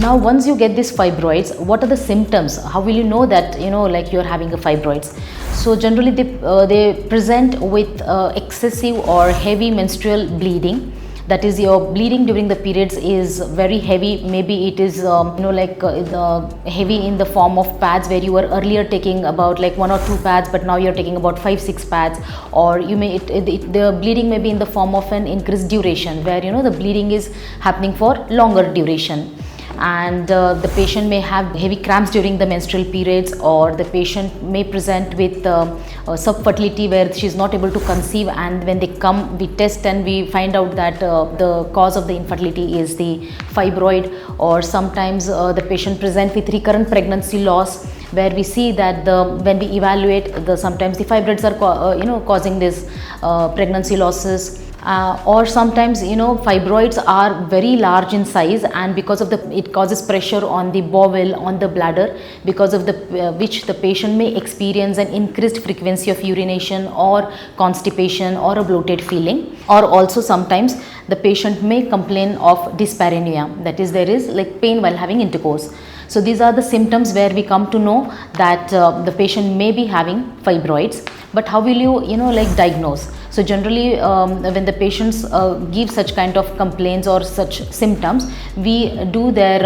Now once you get these fibroids, what are the symptoms? How will you know that like you're having a fibroids? So generally they present with excessive or heavy menstrual bleeding. That is, your bleeding during the periods is very heavy. Maybe it is heavy in the form of pads, where you were earlier taking about like 1 or 2 pads, but now you're taking about 5-6 pads. Or you may the bleeding may be in the form of an increased duration, where the bleeding is happening for longer duration. And the patient may have heavy cramps during the menstrual periods, or the patient may present with subfertility, where she is not able to conceive, and when they come, we test and we find out that the cause of the infertility is the fibroid. Or sometimes the patient present with recurrent pregnancy loss, where we see that when we evaluate, sometimes the fibroids are causing this pregnancy losses. Or sometimes fibroids are very large in size, and because of it causes pressure on the bowel, on the bladder, because of which the patient may experience an increased frequency of urination or constipation or a bloated feeling. Or also sometimes the patient may complain of dyspareunia, that is, there is like pain while having intercourse. So these are the symptoms where we come to know that the patient may be having fibroids. But how will you diagnose? So generally when the patients give such kind of complaints or such symptoms, we do their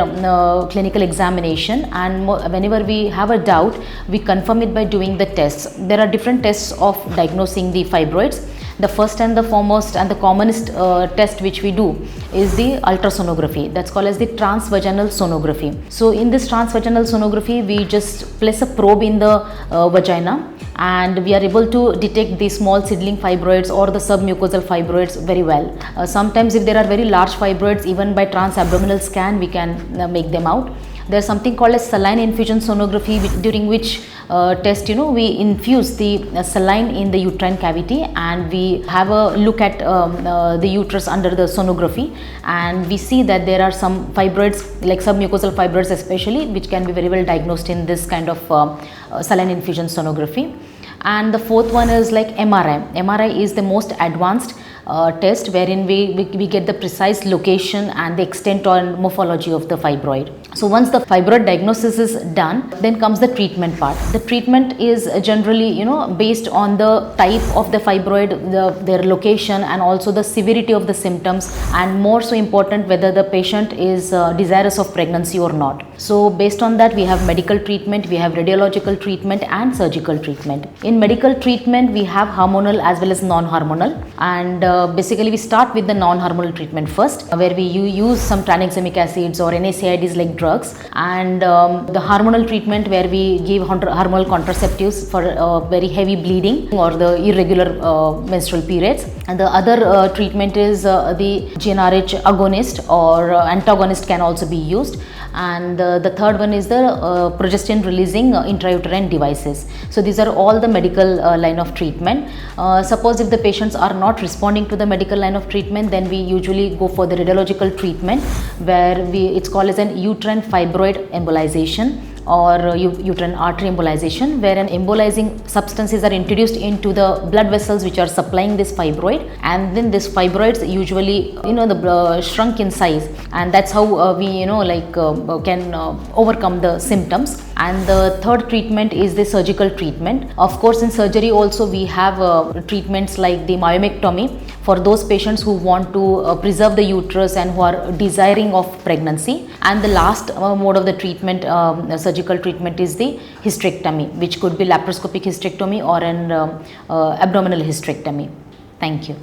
clinical examination, and whenever we have a doubt, we confirm it by doing the tests. There are different tests of diagnosing the fibroids. The first and the foremost and the commonest test which we do is the ultrasonography, that's called as the transvaginal sonography. So in this transvaginal sonography, we just place a probe in the vagina, and we are able to detect the small seedling fibroids or the submucosal fibroids very well. Sometimes if there are very large fibroids, even by transabdominal scan we can make them out. There is something called as saline infusion sonography, during which test we infuse the saline in the uterine cavity, and we have a look at the uterus under the sonography, and we see that there are some fibroids, like submucosal fibroids especially, which can be very well diagnosed in this kind of saline infusion sonography. And the fourth one is like MRI. MRI is the most advanced test, wherein we get the precise location and the extent or morphology of the fibroid. So once the fibroid diagnosis is done, then comes the treatment part. The treatment is generally based on the type of the fibroid, their location, and also the severity of the symptoms, and more so important, whether the patient is desirous of pregnancy or not. So based on that, we have medical treatment, we have radiological treatment, and surgical treatment. In medical treatment, we have hormonal as well as non-hormonal, and basically we start with the non-hormonal treatment first, where we use some tranexamic acids or NSAIDs like drugs, and the hormonal treatment, where we give hormonal contraceptives for very heavy bleeding or the irregular menstrual periods. And the other treatment is the GnRH agonist or antagonist can also be used. And the third one is the progestin releasing intrauterine devices. So these are all the medical line of treatment. Suppose if the patients are not responding to the medical line of treatment, then we usually go for the radiological treatment, where it's called as an uterine fibroid embolization or uterine artery embolization, where an embolizing substances are introduced into the blood vessels which are supplying this fibroid, and then this fibroids usually shrunk in size, and that's how we can overcome the symptoms. And the third treatment is the surgical treatment. Of course, in surgery also we have treatments like the myomectomy for those patients who want to preserve the uterus and who are desiring of pregnancy. And the last mode of the treatment, surgical treatment, is the hysterectomy, which could be laparoscopic hysterectomy or an abdominal hysterectomy. Thank you.